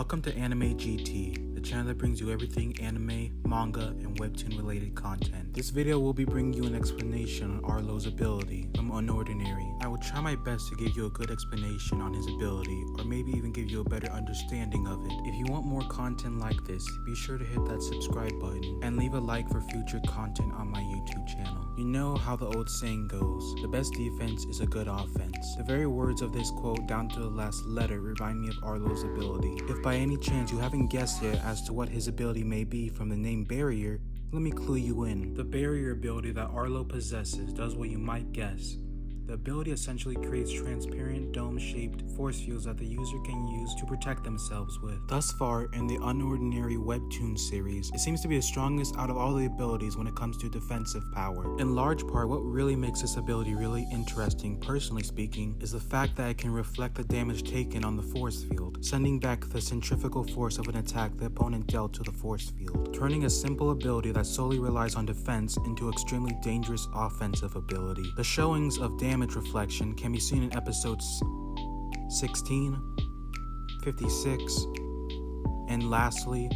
Welcome to Anime GT, the channel that brings you everything anime, manga, and webtoon related content. This video will be bringing you an explanation on Arlo's ability from Unordinary. I will try my best to give you a good explanation on his ability, or maybe even give you a better understanding of it. If you want more content like this, be sure to hit that subscribe button and leave a like for future content on my YouTube channel. You know how the old saying goes, the best defense is a good offense. The very words of this quote down to the last letter remind me of Arlo's ability. If by any chance you haven't guessed yet as to what his ability may be from the name Barrier, let me clue you in. The Barrier ability that Arlo possesses does what you might guess. The ability essentially creates transparent, dome-shaped force fields that the user can use to protect themselves with. Thus far, in the Unordinary webtoon series, it seems to be the strongest out of all the abilities when it comes to defensive power. In large part, what really makes this ability really interesting, personally speaking, is the fact that it can reflect the damage taken on the force field, sending back the centrifugal force of an attack the opponent dealt to the force field, turning a simple ability that solely relies on defense into an extremely dangerous offensive ability. The showings of damage reflection can be seen in episodes 16, 56, and lastly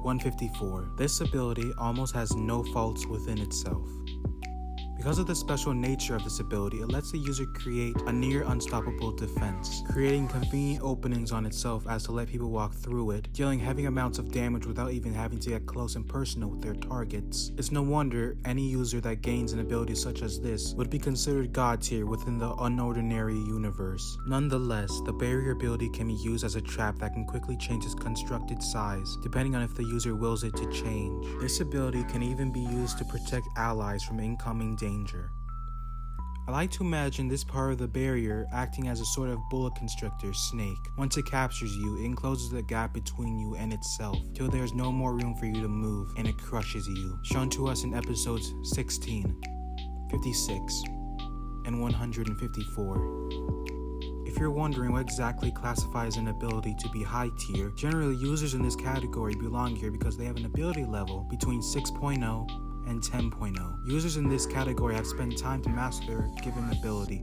154. This ability almost has no faults within itself. Because of the special nature of this ability, it lets the user create a near unstoppable defense, creating convenient openings on itself as to let people walk through it, dealing heavy amounts of damage without even having to get close and personal with their targets. It's no wonder any user that gains an ability such as this would be considered god tier within the Unordinary universe. Nonetheless, the Barrier ability can be used as a trap that can quickly change its constructed size, depending on if the user wills it to change. This ability can even be used to protect allies from incoming danger. I like to imagine this part of the Barrier acting as a sort of boa constrictor snake. Once it captures you, it encloses the gap between you and itself, till there is no more room for you to move, and it crushes you. Shown to us in episodes 16, 56, and 154. If you're wondering what exactly classifies an ability to be high tier, generally users in this category belong here because they have an ability level between 6.0 and 10.0. Users in this category have spent time to master their given ability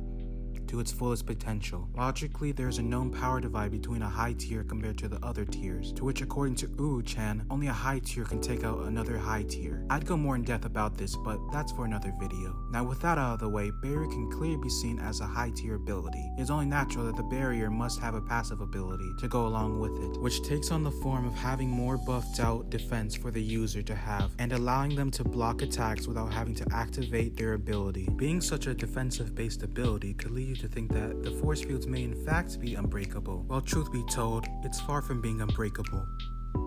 to its fullest potential. Logically, there is a known power divide between a high tier compared to the other tiers, to which according to Uru-chan, only a high tier can take out another high tier. I'd go more in depth about this, but that's for another video. Now with that out of the way, Barrier can clearly be seen as a high tier ability. It is only natural that the Barrier must have a passive ability to go along with it, which takes on the form of having more buffed out defense for the user to have, and allowing them to block attacks without having to activate their ability. Being such a defensive based ability could lead you to think that the force fields may in fact be unbreakable. Well, truth be told, it's far from being unbreakable.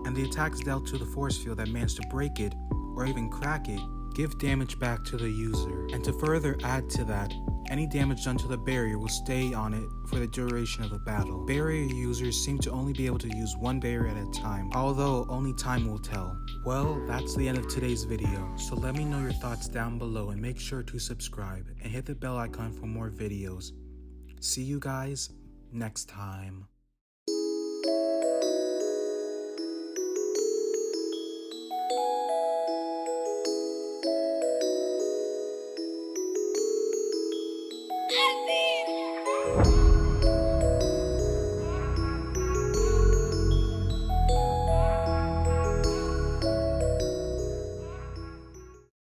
And the attacks dealt to the force field that manage to break it, or even crack it, give damage back to the user. And to further add to that, any damage done to the Barrier will stay on it for the duration of the battle. Barrier users seem to only be able to use one Barrier at a time, although only time will tell. Well, that's the end of today's video, so let me know your thoughts down below and make sure to subscribe and hit the bell icon for more videos. See you guys next time.